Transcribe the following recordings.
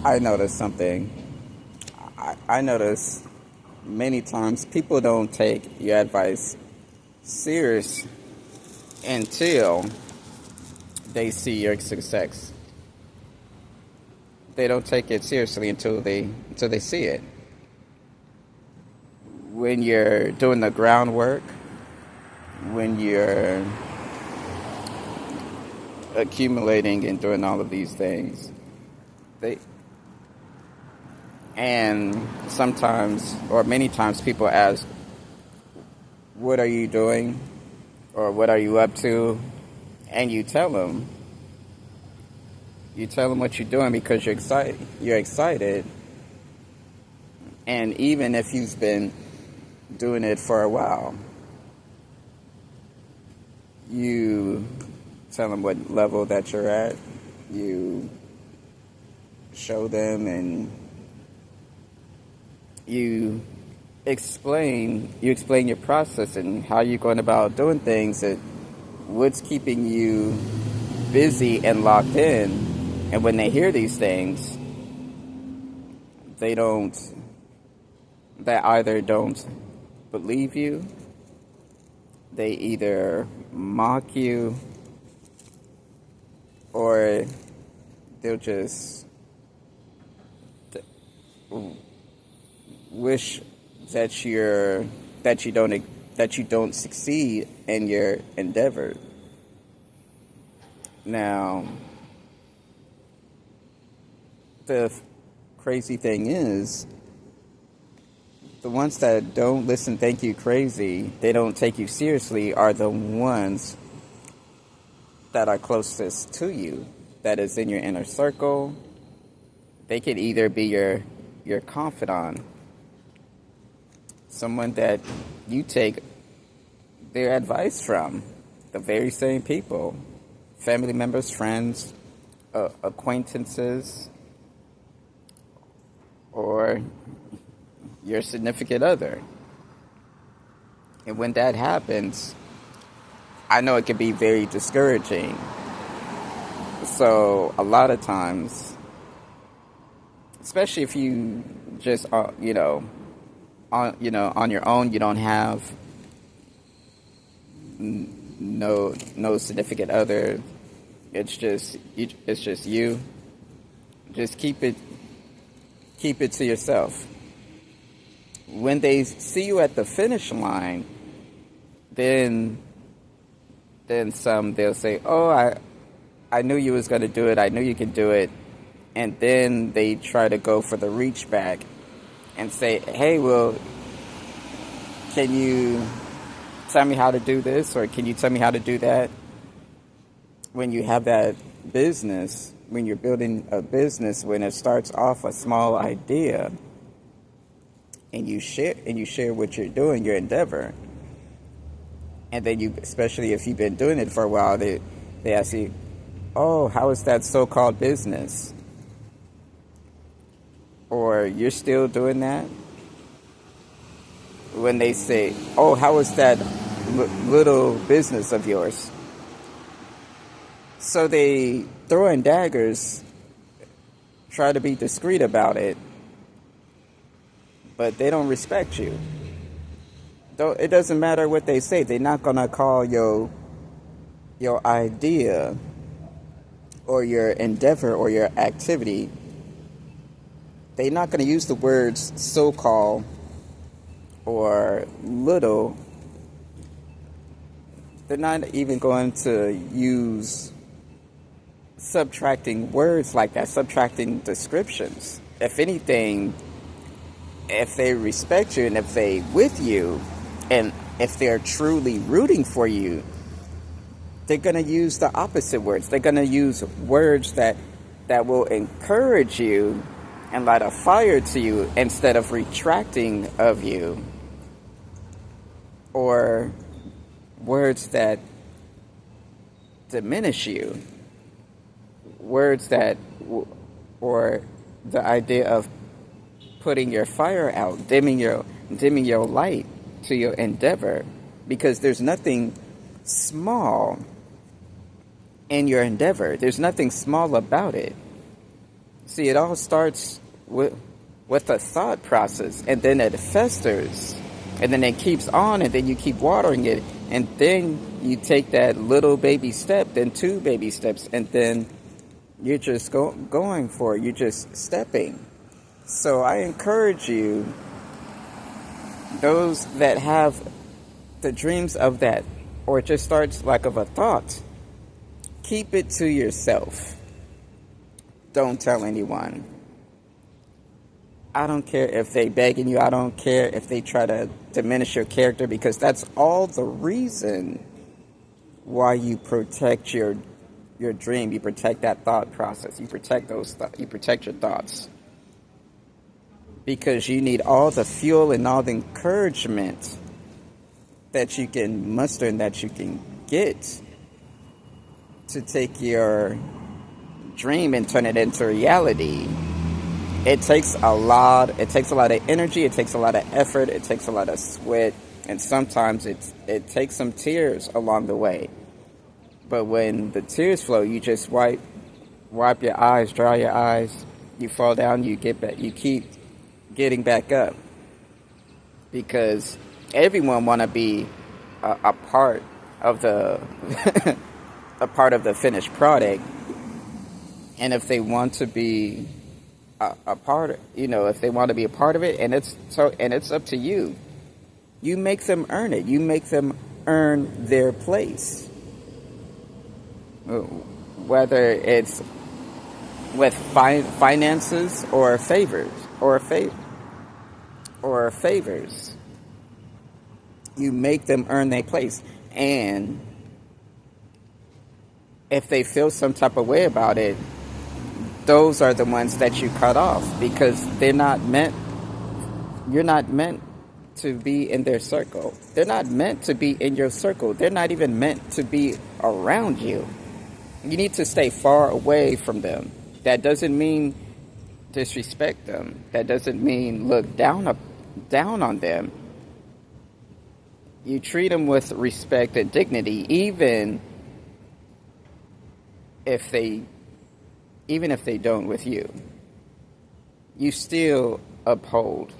I noticed something. I notice many times people don't take your advice serious until they see your success. They don't take it seriously until they see it. When you're doing the groundwork, when you're accumulating and doing all of these things, they and sometimes or many times people ask, "What are you doing?" or "What are you up to?" And you tell them. You tell them what you're doing because you're excited. You're excited, and even if you've been doing it for a while, you tell them what level that you're at. You show them, and you explain your process and how you're going about doing things, and what's keeping you busy and locked in. And when they hear these things, they either don't believe you, they either mock you, or they'll just wish that you don't succeed in your endeavor. Now, the crazy thing is, the ones that don't listen, think you crazy, they don't take you seriously, are the ones that are closest to you, that is in your inner circle. They could either be your confidant, someone that you take their advice from, the very same people, family members, friends, acquaintances, or your significant other. And when that happens, I know it can be very discouraging. So a lot of times, especially if you just on your own, you don't have no significant other. It's just you. Just keep it to yourself. When they see you at the finish line, then they'll say, "Oh, I knew you was going to do it. I knew you could do it." And then they try to go for the reach back and say, "Hey, well, can you tell me how to do this, or can you tell me how to do that?" When you have that business, when you're building a business, when it starts off a small idea, and you share what you're doing, your endeavor, and then you, especially if you've been doing it for a while, they ask you, "Oh, how is that so-called business?" Or, "You're still doing that?" When they say, "Oh, how is that little business of yours?" So they throw in daggers, try to be discreet about it, but they don't respect you. It doesn't matter what they say. They're not going to call your idea or your endeavor or your activity. They're not going to use the words so-called or little. They're not even going to use subtracting words like that, subtracting descriptions. If anything, if they respect you and if they with you, and if they're truly rooting for you, they're going to use the opposite words. They're going to use words that will encourage you and light a fire to you instead of retracting of you, or words that diminish you, words that, or the idea of putting your fire out, dimming your light to your endeavor, because there's nothing small in your endeavor. There's nothing small about it. See, it all starts with a thought process, and then it festers, and then it keeps on, and then you keep watering it, and then you take that little baby step, then two baby steps, and then you're just going for it. You're just stepping. So I encourage you, those that have the dreams of that, or it just starts like of a thought, keep it to yourself. Don't tell anyone. I don't care if they begging you. I don't care if they try to diminish your character, because that's all the reason why you protect your dream. You protect that thought process. You protect you protect your thoughts, because you need all the fuel and all the encouragement that you can muster and that you can get to take your dream and turn it into reality. It takes a lot of energy, it takes a lot of effort, it takes a lot of sweat, and sometimes it takes some tears along the way. But when the tears flow, you just wipe your eyes, dry your eyes, you fall down, you get back, you keep getting back up, because everyone want to be a part of the a part of the finished product. And if they want to be a part, if they want to be a part of it, and it's up to you. You make them earn it. You make them earn their place. Whether it's with finances or favors, you make them earn their place. And if they feel some type of way about it, those are the ones that you cut off, because you're not meant to be in their circle. They're not meant to be in your circle. They're not even meant to be around you. You need to stay far away from them. That doesn't mean disrespect them. That doesn't mean look down on them. You treat them with respect and dignity, even if they don't with you. You still uphold.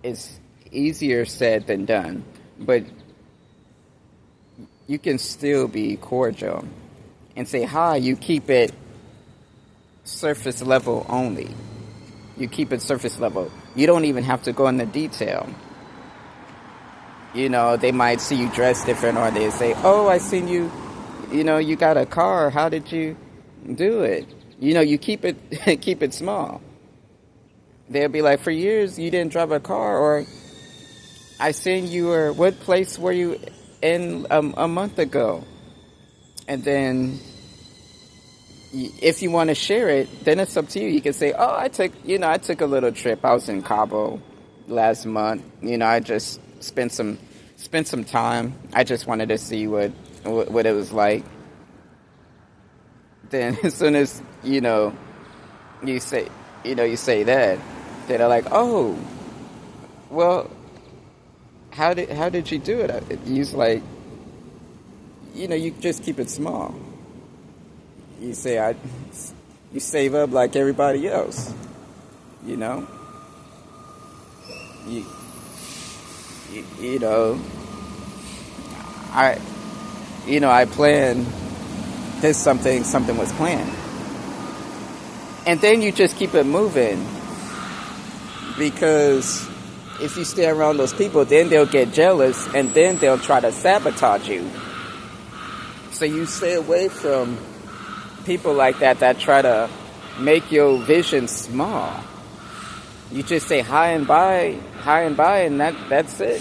It's easier said than done, but you can still be cordial and say hi. You keep it surface level only. You keep it surface level. You don't even have to go into detail. They might see you dressed different, or they say, oh, I seen you, you got a car. How did you do it? You keep it small. They'll be like, for years you didn't drive a car, or I seen you were, what place were you in a month ago? And then if you want to share it, then it's up to you. You can say, oh, I took a little trip. I was in Cabo last month. I just spent some time. I just wanted to see what it was like. Then as soon as you say that, then they're like, oh, well, how did you do it? He's like, you just keep it small. You say you save up like everybody else. I plan this, something was planned. And then you just keep it moving, because if you stay around those people, then they'll get jealous, and then they'll try to sabotage you. So you stay away from people like that try to make your vision small. You just say hi and bye, and that's it.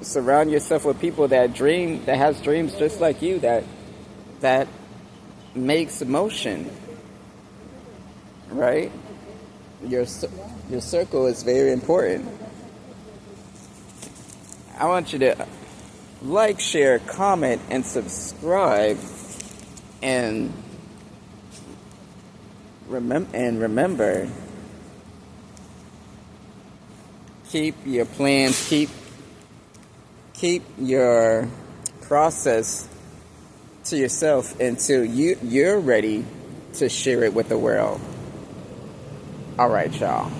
Surround yourself with people that has dreams just like you, that makes motion, right? Your circle is very important. I want you to like, share, comment, and subscribe, and remember, keep your plans, keep your process to yourself until you're ready to share it with the world. All right, y'all.